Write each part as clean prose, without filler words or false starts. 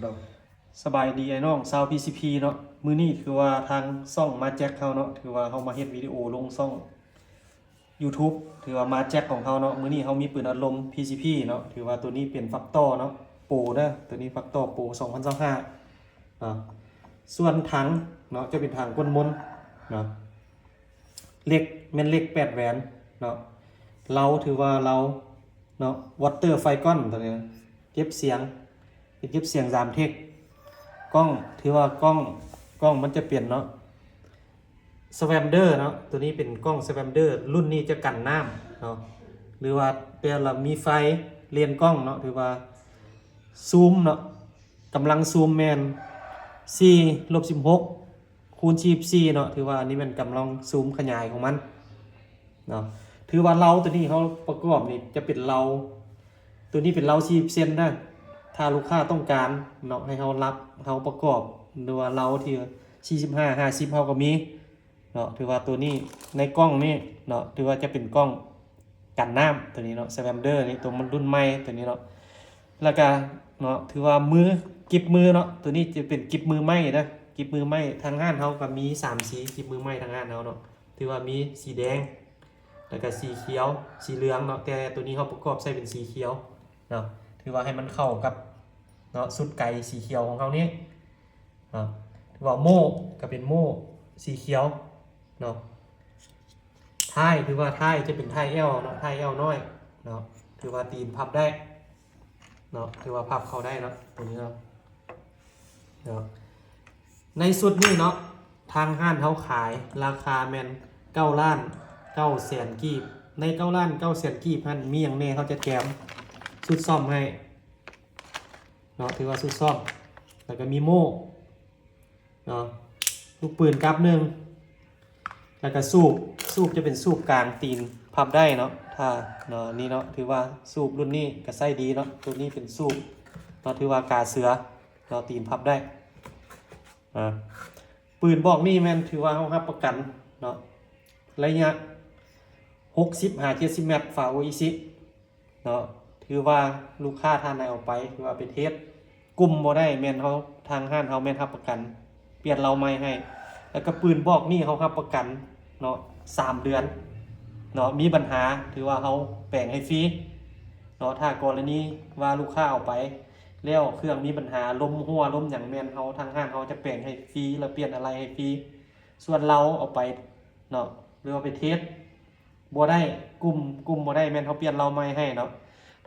เราสบายดีไอ้น้องซาว PCP เนาะมื้อนี้คือว่าทางซ่องมาแจ็คเขาเนาะถือว่าเขามาเฮ็ดวิดีโอลงซ่อง YouTube ถือว่ามาแจ็คของเขาเนาะมื้อนี้เขามีปืนอัดลม PCP เนาะถือว่าตัวนี้เป็นฟักตอเนาะโปรเด้อตัวนี้ฟักตอโปร2025เนาะส่วนถังเนาะจะเป็นถังก้นมนเนาะเหล็กแม่นเหล็ก8แหวนเนาะเราถือว่าเราเนาะวอเตอร์ไฟก้อนตัวนี้เก็บเสียง3 เทคกล้องถือว่ากล้องมันจะเปลี่ยนเนาะสแวมเดอร์เนาะตัวนี้เป็นกล้องสแวมเดอร์รุ่นนี้จะกันน้ำเนาะหรือว่าเปลี่ยนเรามีไฟเรียนกล้องเนาะถือว่าซูมเนาะกำลังซูมแมน4-16คูณ24เนาะถือว่าอันนี้มันกำลังซูมขยายของมันเนาะถือว่าเราตัวนี้เขาประกอบนี่จะเป็นเราตัวนี้เป็นเรา40เซนได้ถ้าลูกค้าต้องการเนาะให้เขารับเขาประกอบหรือว่าเราที่45-50เขาก็มีเนาะถือว่าตัวนี้ในกล้องนี่เนาะถือว่าจะเป็นกล้องกันน้ำตัวนี้เนาะ Swander นี่ตัวมันรุ่นใหม่ตัวนี้เนาะแล้วก็เนาะถือว่ามือกิบมือเนาะตัวนี้จะเป็นกิบมือไม้นะกิบมือไม้ทางห้านเขาก็มี3สีกิบมือไม้ทางห้านเขาเนาะถือว่ามีสีแดงแล้วก็สีเขียวสีเหลืองเนาะแต่ตัวนี้เขาประกอบใส่เป็นสีเขียวเนาะถือว่าให้มันเข้ากับเนาะสุดไก่สีเขียวของเขานี่เนาะถือว่าโม่ก็เป็นโม่สีเขียวเนาะท้ายถือว่าท้ายจะเป็นท้ายเอลเนาะท้ายเอลน้อยเนาะถือว่าตีนพับได้เนาะถือว่าพับเข้าได้เนาะตรงนี้เนาะในสุดนี่เนาะทางห้านเขาขายราคาแมน9,900,000 กีบใน9,900,000 กีบท่านมีอย่างแน่เขาจะแถมสุดซ่อมให้เนาะถือว่าสุดซ่อมแล้วก็มีโม่เนาะลูกปืนกับหนึ่งแล้วก็สูบจะเป็นสูบกลางตีนพับได้เนาะถ้าเนาะนี่เนาะถือว่าสูบรุ่นนี้ก็ใส่ดีเนาะตัวนี้เป็นสูบเนาะถือว่ากาเสือเนาะตีนพับได้ปืนบอกนี่แม่นถือว่าเขารับประกันเนาะระยะ60-70 เมตรฝ่าโออิซิเนาะถือว่าลูกค้าท่านไหนเอาไปถือว่าเป็นเทสกลุ่มบ่ได้แม่นเขาทางห้านเขาแม่นรับประกันเปลี่ยนเราใหม่ให้แล้วก็ปืนบอกนี่เขารับประกันเนาะ3 เดือนเนาะมีปัญหาถือว่าเขาแปลงให้ฟรีเนาะถ้ากรณีว่าลูกค้าเอาไปแล้วเครื่องมีปัญหาลมหัวลมอย่างแม่นเขาทางห้างเขาจะแปลงให้ฟรีแล้วเปลี่ยนอะไรให้ฟรีส่วนเราเอาไปเนาะหรือว่าไปเทสบ่ได้กลุ่มบ่ได้แม่นเขาเปลี่ยนเราใหม่ให้เนาะ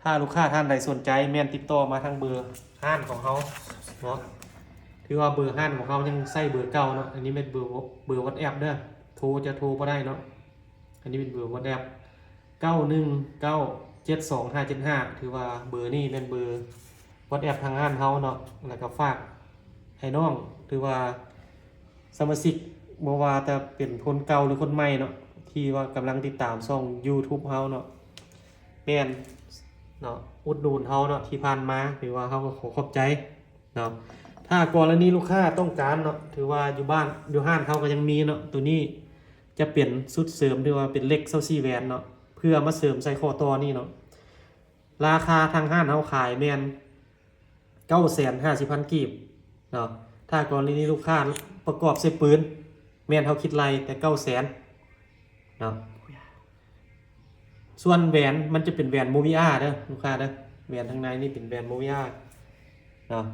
ถ้าลูกค้าท่านใดสนใจแม่นติดต่อมาทางเบอร์ห้านของเขาเนาะถือว่าเบอร์ห้านของเขายังใส่เบอร์เก่าเนาะอันนี้เป็นเบอร์WhatsApp เด้อโทรบ่ได้เนาะอันนี้เป็นเบอร์ WhatsApp 9197255ถือว่าเบอร์นี้เป็นเบอร์WhatsApp ทางห้านเขาเนาะแล้วก็ฝากให้น้องถือว่าสมาชิกบ่ว่าแต่เป็นคนเก่าหรือคนใหม่เนาะที่ว่ากำลังติดตามช่อง YouTube เฮาเนาะแม่นเนาะอุดหนุนเฮาเนาะที่ผ่านมาถือว่าเฮาก็ขอบใจเนาะถ้ากรณีลูกค้าต้องการเนาะถือว่าอยู่บ้านอยู่ห้านเขาก็ยังมีเนาะตัวนี้จะเปลี่ยนชุดเสริมที่ว่าเป็นเหล็ก24แหวนเนาะเพื่อมาเสริมใส่คอต่อนี่เนาะราคาทางห้านเฮาขายแม่น950,000 กีบเนาะถ้ากรณีลูกค้าประกอบใส่ปืนแม่นเขาคิดไรแต่900,000เนาะส่วนแหวนมันจะเป็นแหวนโมบิอาเด้อลูกค้าเด้อแหวนทางในนี่เป็นแหวนโมบิอาเนาะ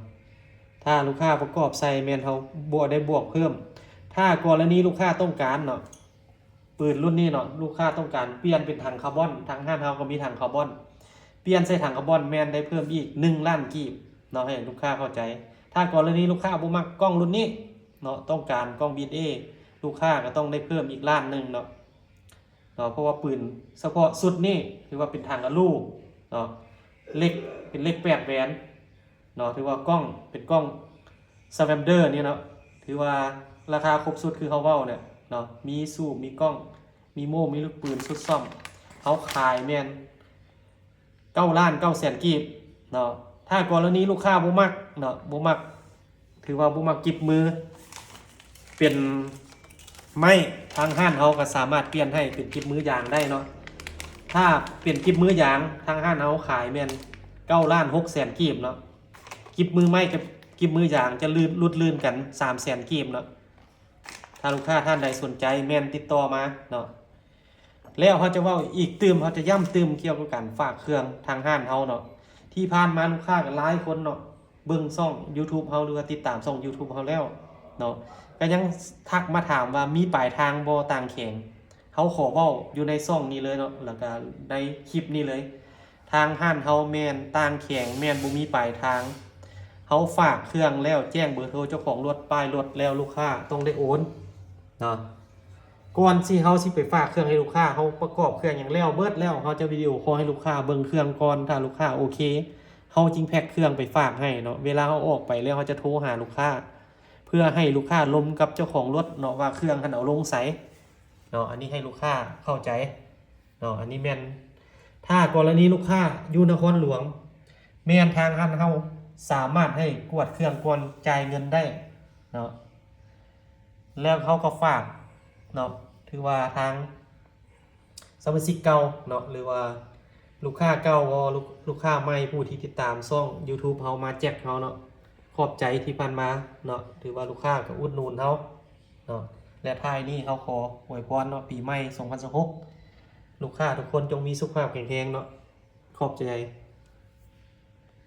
ถ้าลูกค้าประกอบใส่แม่นเขาบวกได้บวกเพิ่มถ้ากรณีลูกค้าต้องการเนาะปืนรุ่นนี้เนาะลูกค้าต้องการเปลี่ยนเป็นถังคาร์บอนทางห้านเฮาก็มีถังคาร์บอนเปลี่ยนใส่ถังคาร์บอนแม่นได้เพิ่มอีก1,000,000 กีบเนาะให้ลูกค้าเข้าใจถ้ากรณีลูกค้าบ่มักกล้องรุ่นนี้เนาะต้องการกล้อง BSA ลูกค้าก็ต้องได้เพิ่มอีก1,000,000เนาะเพราะว่าปืนเฉพาะสุดนี่ถือว่าเป็นถังอลูเนาะเล็กเป็นเล็ก8แหวนเนาะถือว่ากล้องเป็นกล้อง Swander นี่เนาะถือว่าราคาครบสุดคือเขาเว้าเนี่ยเนาะมีสูบมีกล้องมีโม่มีลูกปืนสุดซ่อมเขาขายแม่น9,900,000 กีบเนาะถ้ากรณีลูกค้าบ่มักเนาะบ่มักถือว่าบ่มักกิบมือเป็นไม้ทางห้านเขาก็สามารถเปลี่ยนให้เป็นกิบมือยางได้เนาะถ้าเปลี่ยนกิบมือยางทางห้านเขาขายแม่น9,600,000 กีบเนาะกิบมือไม้กับ กิมมือยางจะลื่นกัน300,000กิมเนาะถ้าลูกค้าท่านใดสนใจแม่นติดต่อมาเนาะแล้วเขาจะว่าอีกตืมเขาจะย่ำตืมเกี่ยวกับการฝากเครื่องทางห้านเขาเนาะที่ผ่านมาลูกค้าก็หลายคนเนาะเบิ่งช่อง YouTube เฮาหรือว่าติดตามช่อง YouTube เฮาแล้วเนาะก็ยังทักมาถามว่ามีปลายทางบ่ต่างแข็งเฮาขอเว้าอยู่ในช่องนี้เลยเนาะแล้วก็ในคลิปนี้เลย ทางห้านเฮาแม่นต่างแข็งแม่นบ่มีปลายทางเฮาฝากเครื่องแล้วแจ้งเบอร์โทรเจ้าของรถป้ายรถแล้วลูกค้าต้องได้โอนเนาะก่อนที่เฮาสิไปฝากเครื่องให้ลูกค้าเฮาประกอบเครื่องอย่างแล้วเบิดแล้วเฮาจะวิดีโอคอลให้ลูกค้าเบิ่งเครื่องก่อนถ้าลูกค้าโอเคเฮาจึงแพ็คเครื่องไปฝากให้เนาะเวลาเฮาออกไปแล้วเฮาจะโทรหาลูกค้าเพื่อให้ลูกค้าลมกับเจ้าของรถเนาะว่าเครื่องท่านเอาลงไสเนาะอันนี้ให้ลูกค้าเข้าใจเนาะอันนี้แม่นถ้ากรณีลูกค้าอยู่นครหลวงแม่นทางห้านเฮาสามารถให้กวดเครื่องก่อนจ่ายเงินได้เนาะแล้วเขาก็ฝากเนาะถือว่าทางสมาชิกเก่าเนาะหรือว่าลูกค้าเก่าก็ลูกค้าใหม่ผู้ที่ติดตามช่อง YouTube เฮามาแจกเฮาเนาะขอบใจที่ผ่านมาเนาะถือว่าลูกค้าก็อุดหนุนเฮาเนาะและท้ายนี้เฮาขออวยพรเนาะปีใหม่2026ลูกค้าทุกคนจงมีสุขภาพแข็งแรงเนาะขอบใจ